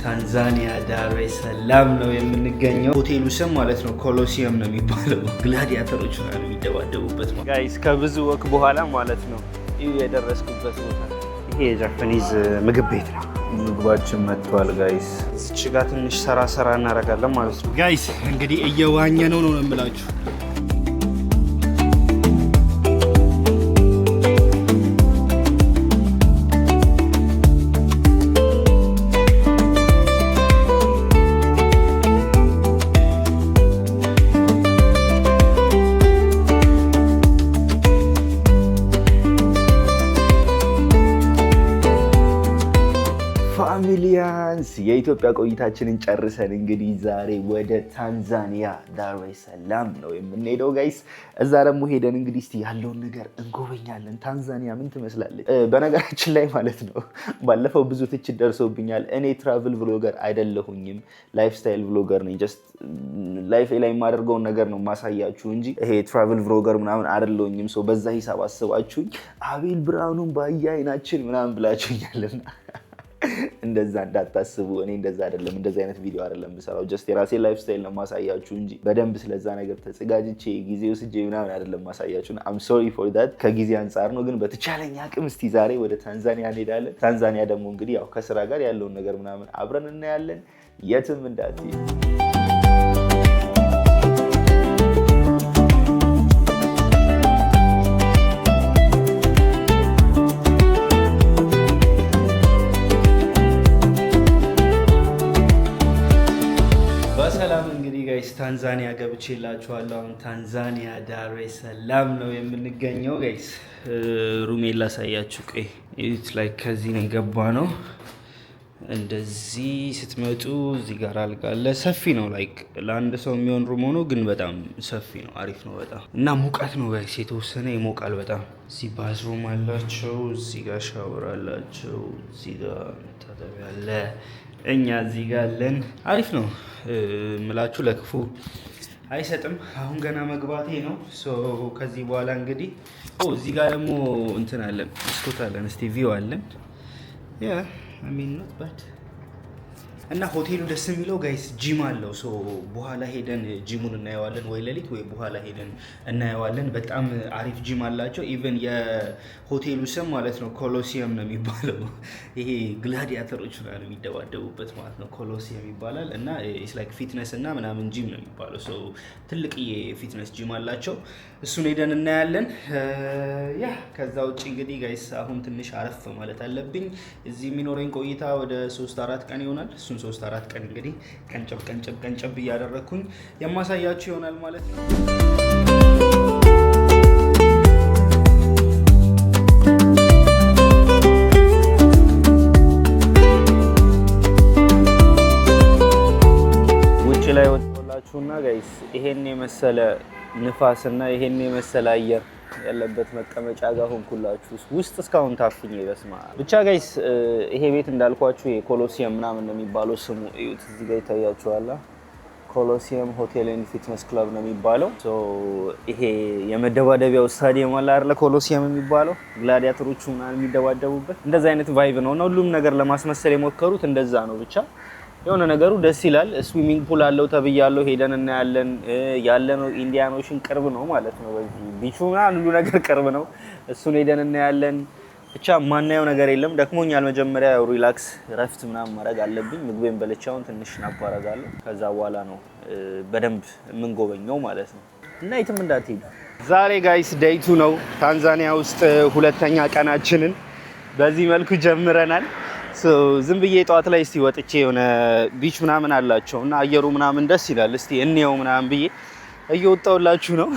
ታንዛኒያ ዳሬ ሰላም ነው የምንገኘው። ሆቴሉ ስም ማለት ነው ኮሎሲየም ነው የሚባለው። ግላዲያተሮች ነው የሚደባደቡበት ጋይስ። ከብዙ ወክ በኋላ ማለት ነው የደረስኩበት ቦታ። ይሄ የጃፓኒዝ ምግብ ቤት ነው። ምግባችን መጥቷል ጋይስ። እዚች ጋር ትንሽ ሰራ እናደርጋለን ማለት ነው ጋይስ። እንግዲህ እየዋኘ ነው የምላችሁ። ፋሚሊያንስ የኢትዮጵያ ቆይታችንን ጨርሰን እንግዲህ ዛሬ ወደ ታንዛኒያ ዳሬ ሰላም ነው የምንሄደው ጋይስ። እዛ ደግሞ ሄደን እንግዲህ እስቲ ያለውን ነገር እንጎበኛለን። ታንዛኒያ ምን ትመስላለች? በነገራችን ላይ ማለት ነው ባለፈው ብዙ ትችት ደርሶብኛል። እኔ ትራቭል ብሎገር አይደለሁኝም፣ ላይፍ ስታይል ብሎገር ነኝ። ጀስት ላይፍ ላይ የማደርገውን ነገር ነው ማሳያችሁ እንጂ ይሄ ትራቭል ብሎገር ምናምን አይደለሁኝም። ሰው በዛ ሂሳብ አስባችሁኝ አቤል ብርሃኑን ባየ አይናችን ምናምን ብላችሁኛልና እንደዛ እንዳታስቡ። እኔ እንደዛ አይደለም፣ እንደዛ አይነት ቪዲዮ አይደለም የምሰራው። ጀስት የራሴ ላይፍ ስታይል ነው ማሳያችሁ እንጂ በደንብ ስለዛ ነገር ተዘጋጅቼ ጊዜ ወስጄ ምናምን አይደለም ማሳያችሁ። አም ሶሪ ፎር ዳት። ከጊዜ አንጻር ነው። ግን በተቻለኝ አቅም እስቲ ዛሬ ወደ ታንዛኒያ እንሄዳለን። ታንዛኒያ ደግሞ እንግዲህ ያው ከስራ ጋር ያለውን ነገር ምናምን አብረን እናያለን። የትም እንዳትሄዱ። ታንዛኒያ ገብቼላችኋለሁ። አሁን ታንዛኒያ ዳሬ ሰላም ነው የምንገኘው ጋይስ። ሩሜን ላሳያችሁ። ቆይ ኢት ላይክ ከዚህ ነው የገባ ነው። እንደዚህ ስትመጡ እዚህ ጋር አልጋ አለ። ሰፊ ነው፣ ላይክ ለአንድ ሰው የሚሆን ሩም ሆኖ ግን በጣም ሰፊ ነው። አሪፍ ነው በጣም እና ሙቀት ነው ጋይስ። የተወሰነ ይሞቃል በጣም። እዚህ ባዝሩም አላቸው፣ እዚህ ጋር ሻወር አላቸው፣ እዚህ ጋር መታጠቢያ አለ። እኛ እዚህ ጋር አለን። አሪፍ ነው ምላችሁ፣ ለክፉ አይሰጥም። አሁን ገና መግባቴ ነው። ከዚህ በኋላ እንግዲህ እዚህ ጋር ደግሞ እንትን አለን፣ መስኮት አለን፣ እስቲ ቪው አለን። ያ ኖት ባድ እና ሆቴሉ ደስ የሚለው ጋይስ ጂም አለው። በኋላ ሄደን ጂሙን እናየዋለን፣ ወይ ሌሊት ወይ በኋላ ሄደን እናየዋለን። በጣም አሪፍ ጂም አላቸው። ኢቨን የሆቴሉ ስም ማለት ነው ኮሎሲየም ነው የሚባለው። ይሄ ግላዲያተሮች ነው የሚደባደቡበት ማለት ነው፣ ኮሎሲየም ይባላል። እና ኢትስ ላይክ ፊትነስ እና ምናምን ጂም ነው የሚባለው። ትልቅ የፊትነስ ጂም አላቸው። እሱን ሄደን እናያለን። ያ ከዛ ውጭ እንግዲህ ጋይስ አሁን ትንሽ አረፍ ማለት አለብኝ። እዚህ የሚኖረኝ ቆይታ ወደ 3-4 ቀን ይሆናል። 3-4 ቀን እንግዲህ ቀንጨብ እያደረግኩኝ የማሳያችሁ ይሆናል ማለት ነው። ውጭ ላይ ወጣላችሁና ጋይስ ይሄን የመሰለ ንፋስና ይሄን የመሰለ አየር ያለበት መቀመጫ ጋር ሆንኩላችሁ። ውስጥ እስካሁን ታፍኝ በስማ ብቻ ጋይስ። ይሄ ቤት እንዳልኳችሁ የኮሎሲየም ምናምን ነው የሚባለው ስሙ። እዩት፣ እዚህ ጋር ይታያችኋል። ኮሎሲየም ሆቴል ኤንድ ፊትነስ ክለብ ነው የሚባለው። ይሄ የመደባደቢያው ስታዲየም አለ አይደል? ኮሎሲየም የሚባለው ግላዲያተሮቹ ምናምን የሚደባደቡበት እንደዛ አይነት ቫይብ ነው። እና ሁሉም ነገር ለማስመሰል የሞከሩት እንደዛ ነው። ብቻ የሆነ ነገሩ ደስ ይላል። ስዊሚንግ ፑል አለው ተብያለሁ። ሄደን እናያለን። ያለነው ኢንዲያን ኦሽን ቅርብ ነው ማለት ነው። በዚህ ቢቹ ምናምን ሁሉ ነገር ቅርብ ነው። እሱን ሄደን እናያለን። ብቻ ማናየው ነገር የለም። ደክሞኛል። መጀመሪያ ሪላክስ ረፍት ምናምን ማድረግ አለብኝ። ምግቤን በልቻውን ትንሽ ናፕ አደርጋለሁ። ከዛ በኋላ ነው በደንብ የምንጎበኘው ማለት ነው። እና የትም እንዳትሄዱ። ዛሬ ጋይስ ዴይቱ ነው። ታንዛኒያ ውስጥ ሁለተኛ ቀናችንን በዚህ መልኩ ጀምረናል። ዝም ብዬ ጠዋት ላይ እስቲ ወጥቼ የሆነ ቢች ምናምን አላቸው እና አየሩ ምናምን ደስ ይላል። እስቲ እንየው ምናምን ብዬ እየወጣሁላችሁ ነው።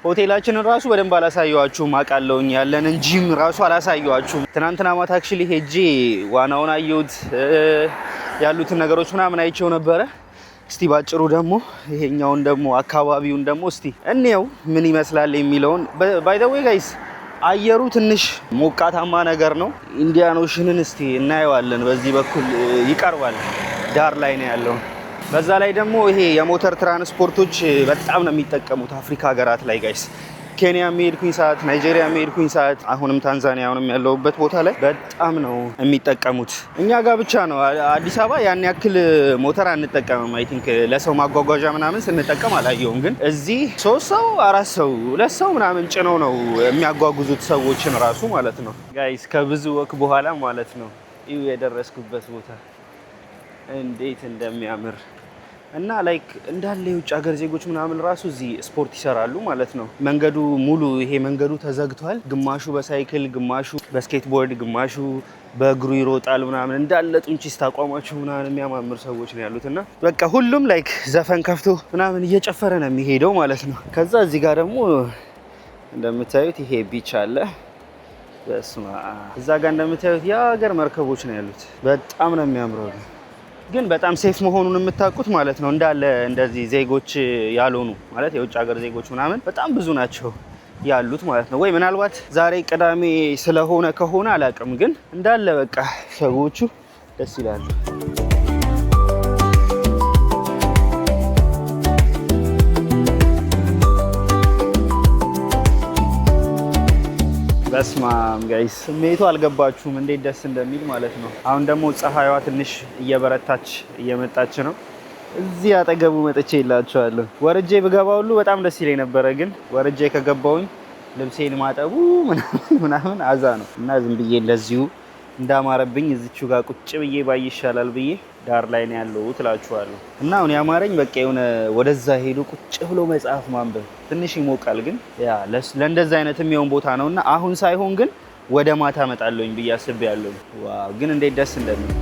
ሆቴላችንን ራሱ በደንብ አላሳየዋችሁም አውቃለሁኝ። ያለንን ጂም ራሱ አላሳየዋችሁም። ትናንትና ማታ አክቹሊ ሄጄ ዋናውን አየሁት፣ ያሉትን ነገሮች ምናምን አይቼው ነበረ። እስቲ ባጭሩ ደግሞ ይሄኛውን ደግሞ አካባቢውን ደግሞ እስቲ እንየው ምን ይመስላል የሚለውን። ባይ ዘ ዌይ ጋይስ አየሩ ትንሽ ሞቃታማ ነገር ነው። ኢንዲያን ኦሽንን እስቲ እናየዋለን። በዚህ በኩል ይቀርባል፣ ዳር ላይ ነው ያለው። በዛ ላይ ደግሞ ይሄ የሞተር ትራንስፖርቶች በጣም ነው የሚጠቀሙት አፍሪካ ሀገራት ላይ ጋይስ። ኬንያ የሚሄድኩኝ ሰዓት፣ ናይጄሪያ የሚሄድኩኝ ሰዓት፣ አሁንም ታንዛኒያ አሁንም ያለሁበት ቦታ ላይ በጣም ነው የሚጠቀሙት። እኛ ጋር ብቻ ነው አዲስ አበባ ያን ያክል ሞተር አንጠቀምም። አይ ቲንክ ለሰው ማጓጓዣ ምናምን ስንጠቀም አላየውም። ግን እዚህ 3 ሰው 4 ሰው 2 ሰው ምናምን ጭነው ነው የሚያጓጉዙት ሰዎችን ራሱ ማለት ነው። ጋይስ ከብዙ ወክ በኋላ ማለት ነው ይኸው የደረስኩበት ቦታ እንዴት እንደሚያምር እና ላይክ እንዳለ የውጭ ሀገር ዜጎች ምናምን ራሱ እዚህ ስፖርት ይሰራሉ ማለት ነው። መንገዱ ሙሉ ይሄ መንገዱ ተዘግቷል። ግማሹ በሳይክል፣ ግማሹ በስኬትቦርድ፣ ግማሹ በእግሩ ይሮጣል ምናምን። እንዳለ ጡንቺስት አቋማቸው ምናምን የሚያማምር ሰዎች ነው ያሉት እና በቃ ሁሉም ላይክ ዘፈን ከፍቶ ምናምን እየጨፈረ ነው የሚሄደው ማለት ነው። ከዛ እዚህ ጋር ደግሞ እንደምታዩት ይሄ ቢች አለ። በስማ እዛ ጋር እንደምታዩት የሀገር መርከቦች ነው ያሉት። በጣም ነው የሚያምረው። ግን በጣም ሴፍ መሆኑን የምታውቁት ማለት ነው እንዳለ እንደዚህ ዜጎች ያልሆኑ ማለት የውጭ ሀገር ዜጎች ምናምን በጣም ብዙ ናቸው ያሉት ማለት ነው። ወይ ምናልባት ዛሬ ቅዳሜ ስለሆነ ከሆነ አላውቅም። ግን እንዳለ በቃ ሰዎቹ ደስ ይላሉ። በስማም ጋይስ ስሜቱ አልገባችሁም እንዴት ደስ እንደሚል ማለት ነው። አሁን ደግሞ ፀሐይዋ ትንሽ እየበረታች እየመጣች ነው። እዚህ አጠገቡ መጥቼ ይላችኋለሁ። ወርጄ ብገባ ሁሉ በጣም ደስ ይለኝ ነበረ። ግን ወርጄ ከገባውኝ ልብሴን ማጠቡ ምናምን አዛ ነው እና ዝም ብዬ እንደዚሁ እንዳማረብኝ እዚቹ ጋር ቁጭ ብዬ ባይ ይሻላል ብዬ ዳር ላይ ነው ያለው ትላችኋለሁ። እና አሁን ያማረኝ በቃ የሆነ ወደዛ ሄዶ ቁጭ ብሎ መጽሐፍ ማንበብ። ትንሽ ይሞቃል ግን ያ ለእንደዛ አይነት የሚሆን ቦታ ነውና አሁን ሳይሆን ግን ወደ ማታ እመጣለሁኝ ብዬ አስቤያለሁ። ዋው ግን እንዴት ደስ እንደሚል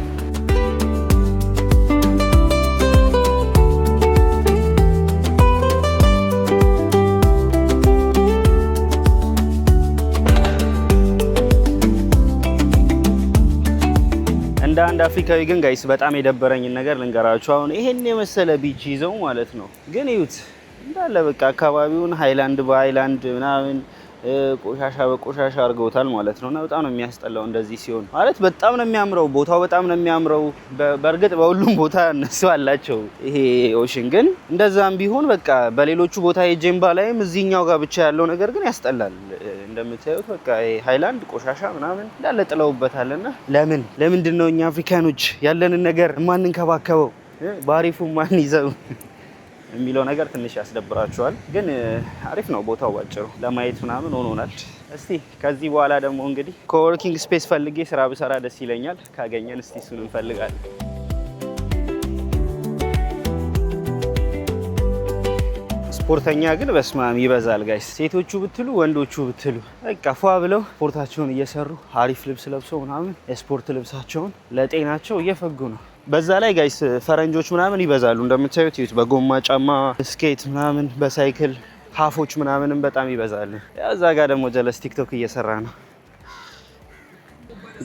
እንደ አንድ አፍሪካዊ ግን ጋይስ በጣም የደበረኝን ነገር ልንገራችሁ። አሁን ይሄን የመሰለ ቢች ይዘው ማለት ነው ግን እዩት እንዳለ በቃ አካባቢውን ሃይላንድ በሃይላንድ ምናምን ቆሻሻ በቆሻሻ አድርገውታል ማለት ነው። እና በጣም ነው የሚያስጠላው እንደዚህ ሲሆን ማለት በጣም ነው የሚያምረው ቦታው በጣም ነው የሚያምረው። በእርግጥ በሁሉም ቦታ እነሱ አላቸው ይሄ ኦሽን። ግን እንደዛም ቢሆን በቃ በሌሎቹ ቦታ የጀምባ ላይም እዚህኛው ጋር ብቻ ያለው ነገር ግን ያስጠላል። እንደምታዩት በቃ ሃይላንድ ቆሻሻ ምናምን እንዳለ ጥለውበታልና ለምንድን ነው እኛ አፍሪካኖች ያለንን ነገር ማንንከባከበው? ባሪፉ ማን ይዘው የሚለው ነገር ትንሽ ያስደብራቸዋል። ግን አሪፍ ነው ቦታው ባጭሩ ለማየት ምናምን ሆኖናል። እስቲ ከዚህ በኋላ ደግሞ እንግዲህ ኮወርኪንግ ስፔስ ፈልጌ ስራ ብሰራ ደስ ይለኛል። ካገኘን እስቲ እሱን እንፈልጋለን። ስፖርተኛ ግን በስማም ይበዛል ጋይስ። ሴቶቹ ብትሉ ወንዶቹ ብትሉ በቃ ፏ ብለው ስፖርታቸውን እየሰሩ አሪፍ ልብስ ለብሰው ምናምን የስፖርት ልብሳቸውን ለጤናቸው እየፈጉ ነው። በዛ ላይ ጋይስ ፈረንጆች ምናምን ይበዛሉ እንደምታዩት። ይሁት በጎማ ጫማ ስኬት ምናምን በሳይክል ሀፎች ምናምንም በጣም ይበዛሉ። እዛ ጋር ደግሞ ጀለስ ቲክቶክ እየሰራ ነው።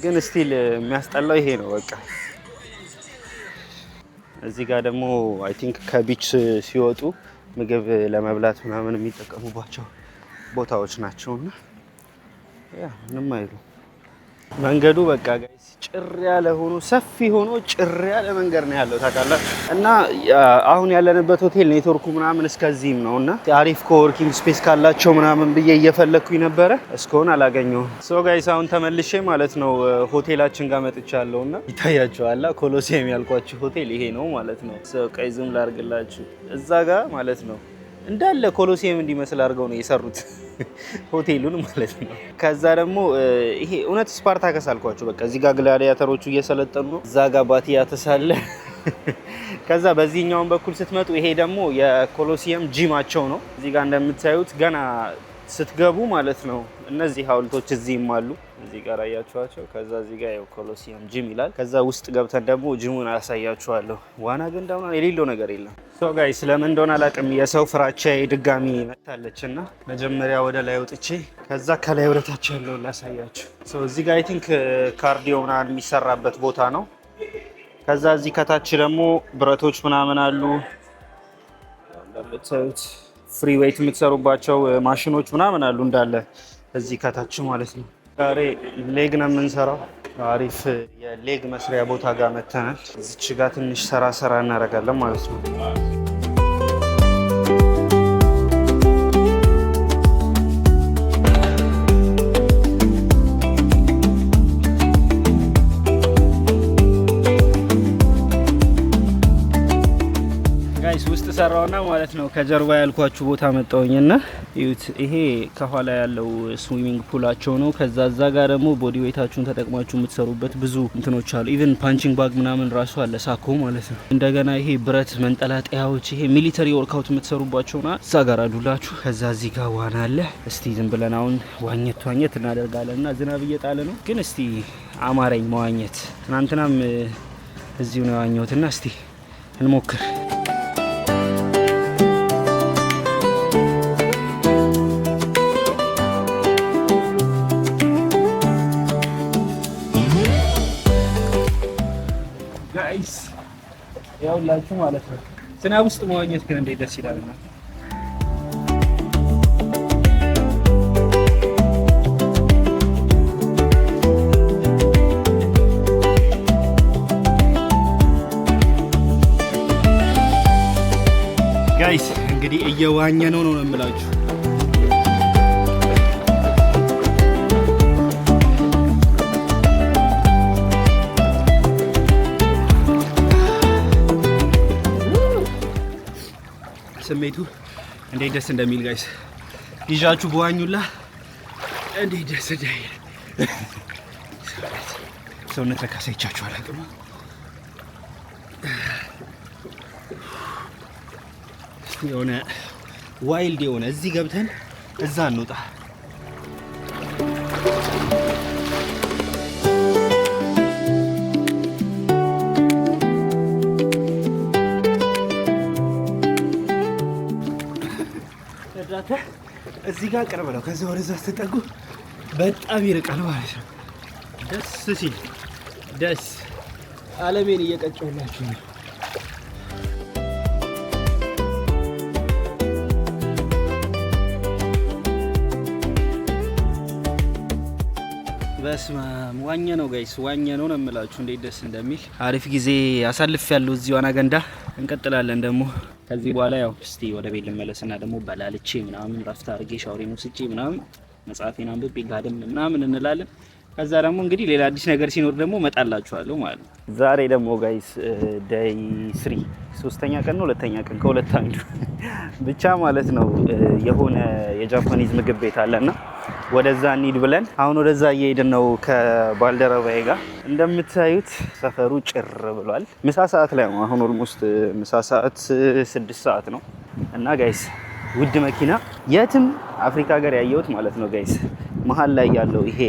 ግን ስቲል የሚያስጠላው ይሄ ነው በቃ። እዚህ ጋር ደግሞ አይ ቲንክ ከቢች ሲወጡ ምግብ ለመብላት ምናምን የሚጠቀሙባቸው ቦታዎች ናቸውና ያ ምንም አይሉ። መንገዱ በቃ ጋይስ ጭር ያለ ሆኖ ሰፊ ሆኖ ጭር ያለ መንገድ ነው ያለው ታውቃላችሁ። እና አሁን ያለንበት ሆቴል ኔትወርኩ ምናምን እስከዚህም ነውና አሪፍ ኮወርኪንግ ስፔስ ካላቸው ምናምን ብዬ እየፈለኩኝ ነበረ እስካሁን አላገኘሁም። ሶ ጋይስ አሁን ተመልሼ ማለት ነው ሆቴላችን ጋር መጥቻለሁና ይታያችኋል። ኮሎሲየም ያልኳችሁ ሆቴል ይሄ ነው ማለት ነው። ሶ ቀይ ዙም ላድርግላችሁ። እዛ ጋር ማለት ነው እንዳለ ኮሎሲየም እንዲመስል አድርገው ነው የሰሩት ሆቴሉን ማለት ነው። ከዛ ደግሞ ይሄ እውነት ስፓርታከስ አልኳችሁ። በቃ እዚህ ጋር ግላዲያተሮቹ እየሰለጠኑ ነው። እዛ ጋር ባቲያተስ አለ። ከዛ በዚህኛውን በኩል ስትመጡ ይሄ ደግሞ የኮሎሲየም ጂማቸው ነው። እዚህ ጋር እንደምታዩት ገና ስትገቡ ማለት ነው እነዚህ ሐውልቶች እዚህም አሉ። እዚህ ጋር አያችኋቸው። ከዛ እዚህ ጋር ያው ኮሎሲየም ጂም ይላል። ከዛ ውስጥ ገብተን ደግሞ ጂሙን አሳያችኋለሁ። ዋና ገንዳ ምናምን የሌለው ነገር የለም። ሶ ጋይስ ለምን እንደሆነ አላውቅም የሰው ፍራቻ ድጋሚ መታለችና መጀመሪያ ወደ ላይ ወጥቼ ከዛ ከላይ ወደታች ያለውን ላሳያችሁ። ሶ እዚህ ጋር አይ ቲንክ ካርዲዮ ምናምን የሚሰራበት ቦታ ነው። ከዛ እዚህ ከታች ደግሞ ብረቶች ምናምን አሉ እንደምታዩት። ፍሪ ዌይት የምትሰሩባቸው ማሽኖች ምናምን አሉ እንዳለ እዚህ ከታች ማለት ነው። ዛሬ ሌግ ነው የምንሰራው። አሪፍ የሌግ መስሪያ ቦታ ጋር መተናል። እዚች ጋር ትንሽ ሰራ እናደርጋለን ማለት ነው። ጋይስ ውስጥ ሰራውና ማለት ነው ከጀርባ ያልኳችሁ ቦታ መጣውኝና እዩት። ይሄ ከኋላ ያለው ስዊሚንግ ፑላቸው ነው። ከዛ እዛ ጋር ደግሞ ቦዲ ዌታችሁን ተጠቅማችሁ የምትሰሩበት ብዙ እንትኖች አሉ። ኢቭን ፓንቺንግ ባግ ምናምን ራሱ አለ፣ ሳኮ ማለት ነው። እንደገና ይሄ ብረት መንጠላጠያዎች፣ ይሄ ሚሊተሪ ወርክአውት የምትሰሩባቸውና እዛ ጋር አሉላችሁ። ከዛ እዚህ ጋር ዋና አለ። እስቲ ዝም ብለን አሁን ዋኘት እናደርጋለንና ዝናብ እየጣለ ነው፣ ግን እስቲ አማረኝ መዋኘት። ትናንትናም እዚሁ ነው ያዋኘሁትና እስቲ እንሞክር። ጋይስ ያውላችሁ ማለት ነው ዝናብ ውስጥ መዋኘት ግን እንዴት ደስ ይላልና ጋይስ እንግዲህ እየዋኘ ነው የምላችሁ። ስሜቱ እንዴት ደስ እንደሚል ጋይስ ይዣችሁ በዋኙላ እንዴት ደስ እንደሚል ሰውነት ለካሳይቻችሁ አላውቅም። የሆነ ዋይልድ የሆነ እዚህ ገብተን እዛ እንውጣ። እርዳታ እዚህ ጋር ቅርብ ነው። ከዛ ወደዛ ስትጠጉ በጣም ይርቃል ማለት ነው። ደስ ሲል ደስ አለሜን እየቀጨሁላችሁ ነው። በስማም ዋኘ ነው ጋይስ፣ ዋኘ ነው የምላችሁ። እንዴት ደስ እንደሚል አሪፍ ጊዜ አሳልፍ ያለው እዚህ ዋና ገንዳ። እንቀጥላለን ደግሞ ከዚህ በኋላ ያው እስቲ ወደ ቤት ልመለስና ደግሞ በላልቼ ምናምን ረፍት አድርጌ ሻወሬን ወስጄ ምናምን መጽሐፌን አንብቤ ጋደም ምናምን እንላለን። ከዛ ደግሞ እንግዲህ ሌላ አዲስ ነገር ሲኖር ደግሞ መጣላችኋለሁ ማለት ነው። ዛሬ ደግሞ ጋይስ ዴይ 3 ሶስተኛ ቀን ነው ሁለተኛ ቀን ከሁለት አንዱ ብቻ ማለት ነው። የሆነ የጃፓኒዝ ምግብ ቤት አለና ወደዛ እንሂድ ብለን አሁን ወደዛ እየሄድን ነው ከባልደረባዬ ጋር። እንደምታዩት ሰፈሩ ጭር ብሏል። ምሳ ሰዓት ላይ ነው አሁን፣ ኦልሞስት ምሳ ሰዓት 6 ሰዓት ነው። እና ጋይስ ውድ መኪና የትም አፍሪካ ሀገር ያየሁት ማለት ነው ጋይስ መሀል ላይ ያለው ይሄ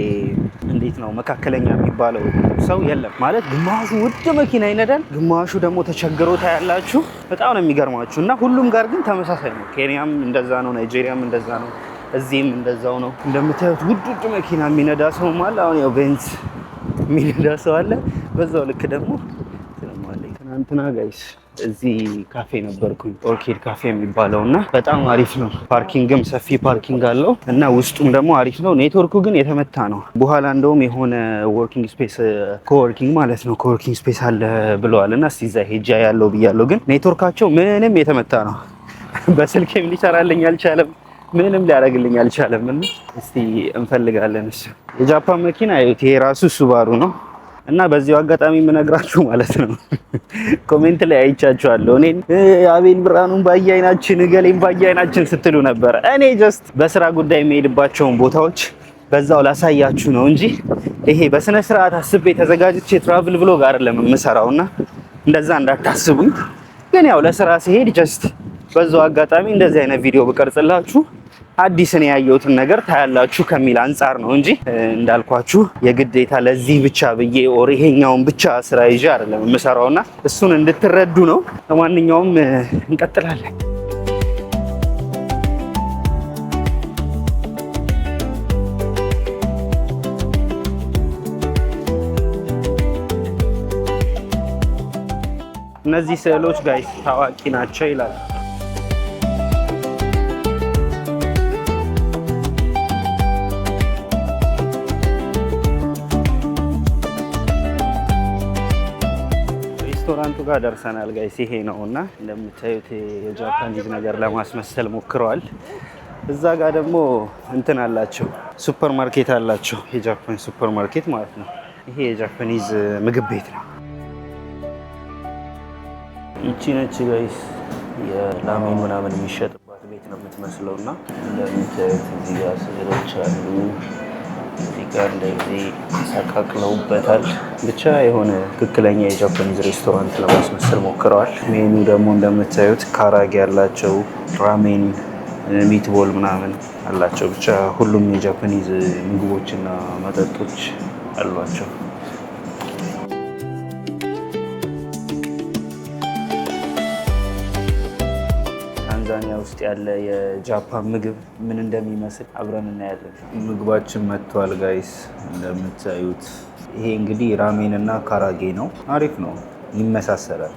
እንዴት ነው መካከለኛ የሚባለው ሰው የለም ማለት። ግማሹ ውድ መኪና ይነዳል፣ ግማሹ ደግሞ ተቸግሮ ታያላችሁ። በጣም ነው የሚገርማችሁ። እና ሁሉም ጋር ግን ተመሳሳይ ነው። ኬንያም እንደዛ ነው፣ ናይጄሪያም እንደዛ ነው፣ እዚህም እንደዛው ነው። እንደምታዩት ውድ መኪና የሚነዳ ሰው አለ። አሁን ያው ቤንዝ የሚነዳ ሰው አለ። በዛው ልክ ደግሞ ትናንትና ጋይስ እዚህ ካፌ ነበርኩኝ፣ ኦርኪድ ካፌ የሚባለው እና በጣም አሪፍ ነው። ፓርኪንግም ሰፊ ፓርኪንግ አለው እና ውስጡም ደግሞ አሪፍ ነው። ኔትወርኩ ግን የተመታ ነው። በኋላ እንደውም የሆነ ወርኪንግ ስፔስ ኮወርኪንግ ማለት ነው ኮወርኪንግ ስፔስ አለ ብለዋል እና እስቲ እዛ ሄጃ ያለው ብያለው። ግን ኔትወርካቸው ምንም የተመታ ነው። በስልኬም ሊሰራልኝ አልቻለም፣ ምንም ሊያደርግልኝ አልቻለም። እና እስቲ እንፈልጋለን። እሱ የጃፓን መኪና ይሄ ራሱ ሱባሩ ነው። እና በዚሁ አጋጣሚ የምነግራችሁ ማለት ነው ኮሜንት ላይ አይቻችኋለሁ እኔን አቤል ብርሃኑን ባያይናችን ገሌን ባያይናችን ስትሉ ነበር። እኔ ጀስት በስራ ጉዳይ የሚሄድባቸውን ቦታዎች በዛው ላሳያችሁ ነው እንጂ ይሄ በስነ ስርዓት አስቤ ተዘጋጅቼ ትራቭል ብሎግ አይደለም የምሰራውና እንደዛ እንዳታስቡኝ። ግን ያው ለስራ ሲሄድ ጀስት በዛው አጋጣሚ እንደዚህ አይነት ቪዲዮ ብቀርጽላችሁ አዲስ ነው ያየሁትን ነገር ታያላችሁ ከሚል አንጻር ነው እንጂ እንዳልኳችሁ የግዴታ ለዚህ ብቻ ብዬ ኦር ይሄኛውን ብቻ ስራ ይዤ አይደለም የምሰራውና እሱን እንድትረዱ ነው። ለማንኛውም እንቀጥላለን። እነዚህ ስዕሎች ጋይስ ታዋቂ ናቸው ይላል። ሬስቶራንቱ ጋር ደርሰናል ጋይስ። ይሄ ነውና እንደምታዩት የጃፓኒዝ ነገር ለማስመሰል ሞክረዋል። እዛ ጋር ደግሞ እንትን አላቸው፣ ሱፐር ማርኬት አላቸው። የጃፓን ሱፐር ማርኬት ማለት ነው። ይሄ የጃፓኒዝ ምግብ ቤት ነው። ይቺ ነች ጋይስ የላሜን ምናምን የሚሸጥባት ቤት ነው የምትመስለውና እንደምታዩት እዚህ ጋር ስዕሎች አሉ። እዚህ ጋር እንደዚህ ሰቃቅለውበታል። ብቻ የሆነ ትክክለኛ የጃፓኒዝ ሬስቶራንት ለማስመሰል ሞክረዋል። ሜኑ ደግሞ እንደምታዩት ካራጌ ያላቸው ራሜን፣ ሚትቦል ምናምን አላቸው። ብቻ ሁሉም የጃፓኒዝ ምግቦችና መጠጦች አሏቸው። ታንዛኒያ ውስጥ ያለ የጃፓን ምግብ ምን እንደሚመስል አብረን እናያለን። ምግባችን መጥቷል ጋይስ፣ እንደምታዩት ይሄ እንግዲህ ራሜን እና ካራጌ ነው። አሪፍ ነው፣ ይመሳሰላል።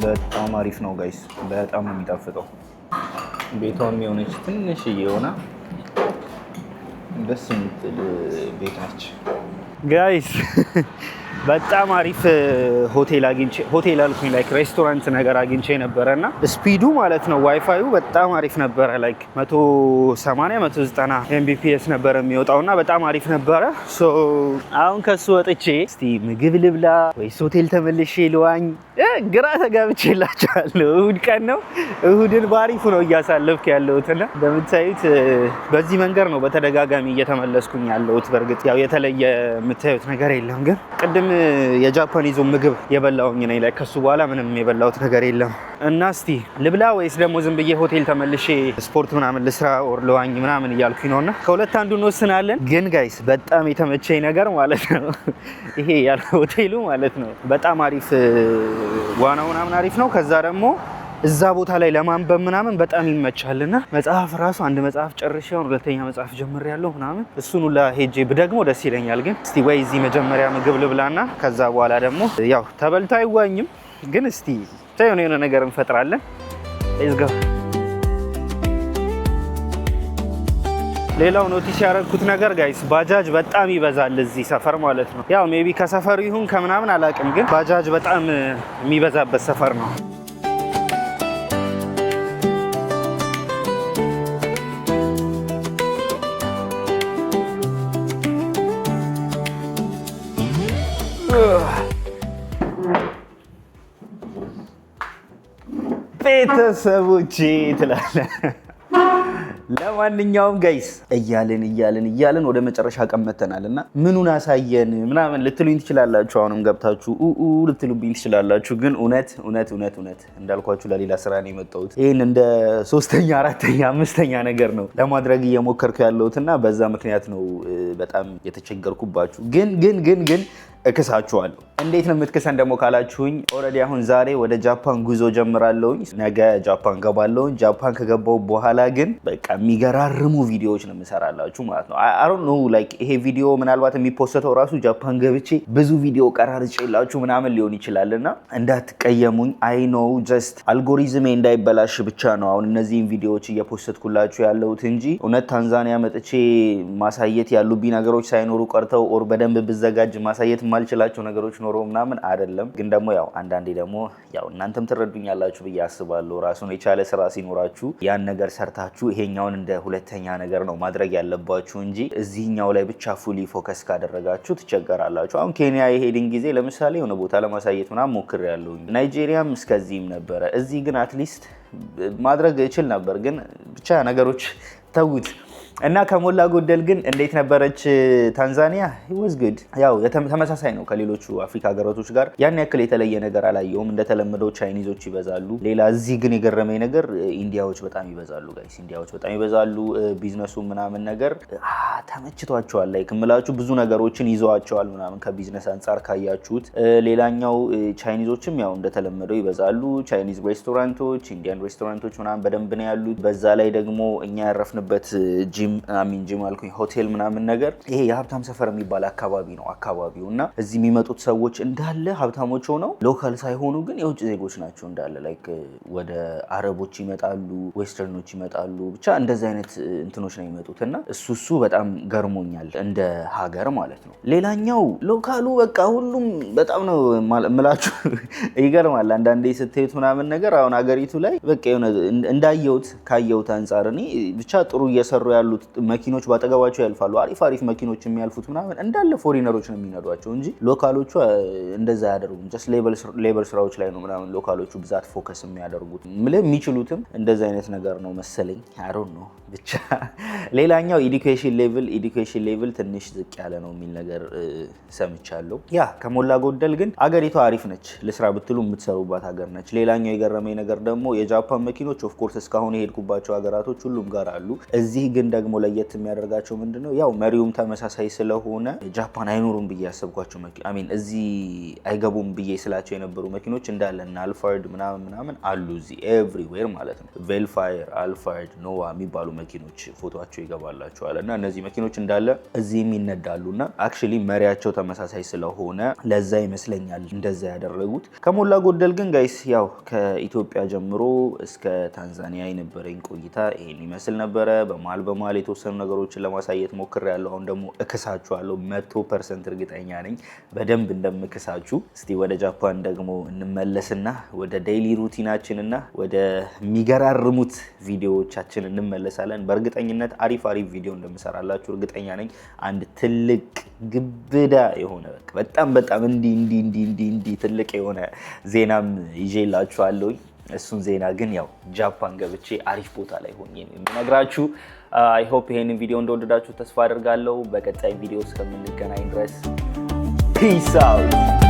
በጣም አሪፍ ነው ጋይስ፣ በጣም ነው የሚጣፍጠው። ቤቷም የሆነች ትንሽዬ ሆና ደስ የምትል ቤት ነች ጋይስ። በጣም አሪፍ ሆቴል አልኩኝ፣ ላይክ ሬስቶራንት ነገር አግኝቼ ነበረና ስፒዱ ማለት ነው ዋይፋዩ በጣም አሪፍ ነበረ። ላይክ 180 190 ኤምቢፒኤስ ነበረ የሚወጣውና በጣም አሪፍ ነበረ። ሶ አሁን ከሱ ወጥቼ እስቲ ምግብ ልብላ ወይስ ሆቴል ተመልሼ ልዋኝ ግራ ተጋብቼላችኋለሁ። እሁድ ቀን ነው። እሁድን በአሪፉ ነው እያሳለፍኩ ያለሁትና እንደምታዩት በዚህ መንገድ ነው በተደጋጋሚ እየተመለስኩኝ ያለሁት። በእርግጥ ያው የተለየ የምታዩት ነገር የለም፣ ግን ቅድም የጃፓኒዙ ምግብ የበላውኝ ነኝ ላይ ከሱ በኋላ ምንም የበላውት ነገር የለም። እና እስቲ ልብላ ወይስ ደግሞ ዝም ብዬ ሆቴል ተመልሼ ስፖርት ምናምን ልስራ ኦር ልዋኝ ምናምን እያልኩኝ ነውና ከሁለት አንዱ እንወስናለን። ግን ጋይስ በጣም የተመቸኝ ነገር ማለት ነው ይሄ ያለ ሆቴሉ ማለት ነው በጣም አሪፍ ዋናው ምናምን አሪፍ ነው። ከዛ ደግሞ እዛ ቦታ ላይ ለማንበብ ምናምን በጣም ይመቻልና መጽሐፍ ራሱ አንድ መጽሐፍ ጨርሼ አሁን ሁለተኛ መጽሐፍ ጀምሬያለሁ ምናምን እሱን ሁላ ሄጄ ብደግሞ ደስ ይለኛል። ግን እስቲ ወይ እዚህ መጀመሪያ ምግብ ልብላና ከዛ በኋላ ደግሞ ያው ተበልቶ አይዋኝም፣ ግን እስቲ የሆነ ነገር እንፈጥራለን። ሌትስ ጎ። ሌላው ኖቲስ ያደረኩት ነገር ጋይስ ባጃጅ በጣም ይበዛል እዚህ ሰፈር ማለት ነው። ያው ሜቢ ከሰፈሩ ይሁን ከምናምን አላውቅም፣ ግን ባጃጅ በጣም የሚበዛበት ሰፈር ነው። ቤተሰቦቼ ትላለህ። ለማንኛውም ጋይስ እያልን ወደ መጨረሻ ቀመተናል እና ምኑን አሳየን ምናምን ልትሉኝ ትችላላችሁ። አሁንም ገብታችሁ ልትሉብኝ ትችላላችሁ። ግን እውነት እንዳልኳችሁ ለሌላ ስራ ነው የመጣሁት። ይህን እንደ 3ኛ 4ኛ 5ኛ ነገር ነው ለማድረግ እየሞከርኩ ያለሁት እና በዛ ምክንያት ነው በጣም የተቸገርኩባችሁ። ግን እክሳችኋለሁ። እንዴት ነው የምትክሰን ደግሞ ካላችሁኝ፣ ኦልሬዲ አሁን ዛሬ ወደ ጃፓን ጉዞ ጀምራለሁኝ። ነገ ጃፓን ገባለሁኝ። ጃፓን ከገባው በኋላ ግን በቃ የሚገራርሙ ቪዲዮዎች ነው የምሰራላችሁ ማለት ነው። አይ ዶንት ኖ ላይክ ይሄ ቪዲዮ ምናልባት የሚፖስተው ራሱ ጃፓን ገብቼ ብዙ ቪዲዮ ቀራርጬላችሁ ምናምን ሊሆን ይችላልና እንዳትቀየሙኝ። አይ ኖ ጀስት አልጎሪዝሜ እንዳይበላሽ ብቻ ነው አሁን እነዚህን ቪዲዮዎች እየፖስተትኩላችሁ ያለሁት እንጂ እውነት ታንዛኒያ መጥቼ ማሳየት ያሉብኝ ነገሮች ሳይኖሩ ቀርተው ኦር በደንብ ብዘጋጅ ማሳየት ማልችላቸው ነገሮች ኖሮ ምናምን አይደለም። ግን ደግሞ ያው አንዳንዴ ደግሞ ያው እናንተም ትረዱኛላችሁ ብዬ አስባለሁ። ራሱን የቻለ ስራ ሲኖራችሁ ያን ነገር ሰርታችሁ ይሄኛውን እንደ ሁለተኛ ነገር ነው ማድረግ ያለባችሁ እንጂ እዚህኛው ላይ ብቻ ፉሊ ፎከስ ካደረጋችሁ ትቸገራላችሁ። አሁን ኬንያ የሄድን ጊዜ ለምሳሌ የሆነ ቦታ ለማሳየት ምናምን ሞክሬያለሁ። ናይጄሪያም እስከዚህም ነበረ። እዚህ ግን አትሊስት ማድረግ እችል ነበር። ግን ብቻ ነገሮች ተውት እና ከሞላ ጎደል ግን እንዴት ነበረች ታንዛኒያ? ወዝ ጉድ። ያው ተመሳሳይ ነው ከሌሎቹ አፍሪካ ሀገራቶች ጋር ያን ያክል የተለየ ነገር አላየውም። እንደተለመደው ቻይኒዞች ይበዛሉ። ሌላ እዚህ ግን የገረመኝ ነገር ኢንዲያዎች በጣም ይበዛሉ ጋይስ። ኢንዲያዎች በጣም ይበዛሉ። ቢዝነሱ ምናምን ነገር ተመችቷቸዋል። ላይ ክምላችሁ ብዙ ነገሮችን ይዘዋቸዋል ምናምን ከቢዝነስ አንጻር ካያችሁት። ሌላኛው ቻይኒዞችም ያው እንደተለመደው ይበዛሉ። ቻይኒዝ ሬስቶራንቶች፣ ኢንዲያን ሬስቶራንቶች ምናምን በደንብ ነው ያሉት። በዛ ላይ ደግሞ እኛ ያረፍንበት ጂም አልኩኝ ሆቴል ምናምን ነገር ይሄ የሀብታም ሰፈር የሚባል አካባቢ ነው አካባቢው እና እዚህ የሚመጡት ሰዎች እንዳለ ሀብታሞች ሆነው ሎካል ሳይሆኑ ግን የውጭ ዜጎች ናቸው እንዳለ ላይክ ወደ አረቦች ይመጣሉ፣ ዌስተርኖች ይመጣሉ፣ ብቻ እንደዚህ አይነት እንትኖች ነው የሚመጡት እና እሱ በጣም ገርሞኛል እንደ ሀገር ማለት ነው። ሌላኛው ሎካሉ በቃ ሁሉም በጣም ነው ምላችሁ ይገርማል። አንዳንዴ ስትሄዱት ምናምን ነገር አሁን ሀገሪቱ ላይ በቃ የሆነ እንዳየሁት ካየሁት አንጻር እኔ ብቻ ጥሩ እየሰሩ ያሉት መኪኖች ባጠገባቸው ያልፋሉ። አሪፍ መኪኖች የሚያልፉት ምናምን እንዳለ ፎሪነሮች ነው የሚነዷቸው እንጂ ሎካሎቹ እንደዛ አያደርጉም። ጀስት ሌበር ስራዎች ላይ ነው ምናምን ሎካሎቹ ብዛት ፎከስ የሚያደርጉት የሚችሉትም እንደዛ አይነት ነገር ነው መሰለኝ። አይ ዶንት ኖ ብቻ ሌላኛው ኤዱኬሽን ሌቭል ትንሽ ዝቅ ያለ ነው የሚል ነገር ሰምቻለሁ። ያ ከሞላ ጎደል ግን አገሪቷ አሪፍ ነች። ለስራ ብትሉ የምትሰሩባት ሀገር ነች። ሌላኛው የገረመኝ ነገር ደግሞ የጃፓን መኪኖች ኦፍ ኮርስ እስካሁን የሄድኩባቸው ሀገራቶች ሁሉም ጋር አሉ። እዚህ ግን ደግሞ ለየት የሚያደርጋቸው ምንድነው ያው መሪውም ተመሳሳይ ስለሆነ ጃፓን አይኖሩም ብዬ ያሰብኳቸው እዚህ አይገቡም ብዬ ስላቸው የነበሩ መኪኖች እንዳለ እና አልፋርድ ምናምን አሉ እዚህ ኤቭሪዌር ማለት ነው። ቬልፋየር፣ አልፋርድ፣ ኖዋ የሚባሉ መኪኖች ፎቶቸው ይገባላቸዋል እና እነዚህ መኪኖች እንዳለ እዚህም ይነዳሉና አክቹሊ መሪያቸው ተመሳሳይ ስለሆነ ለዛ ይመስለኛል እንደዛ ያደረጉት። ከሞላ ጎደል ግን ጋይስ ያው ከኢትዮጵያ ጀምሮ እስከ ታንዛኒያ የነበረኝ ቆይታ ይሄን ይመስል ነበረ። በመሀል የተወሰኑ ነገሮችን ለማሳየት ሞክሬያለሁ። አሁን ደግሞ እክሳችኋለሁ 100% እርግጠኛ ነኝ በደንብ እንደምክሳችሁ። እስቲ ወደ ጃፓን ደግሞ እንመለስና ወደ ዴይሊ ሩቲናችንና ወደ ሚገራርሙት ቪዲዮዎቻችን እንመለሳለን። በእርግጠኝነት አሪፍ ቪዲዮ እንደምሰራላችሁ እርግጠኛ ነኝ። አንድ ትልቅ ግብዳ የሆነ በጣም እንዲ ትልቅ የሆነ ዜናም ይዤላችኋለሁ። እሱን ዜና ግን ያው ጃፓን ገብቼ አሪፍ ቦታ ላይ ሆኜ ነው የምነግራችሁ። አይ ሆፕ ይሄንን ቪዲዮ እንደወደዳችሁ ተስፋ አደርጋለሁ። በቀጣይ ቪዲዮ እስከምንገናኝ ድረስ ፒስ አውት።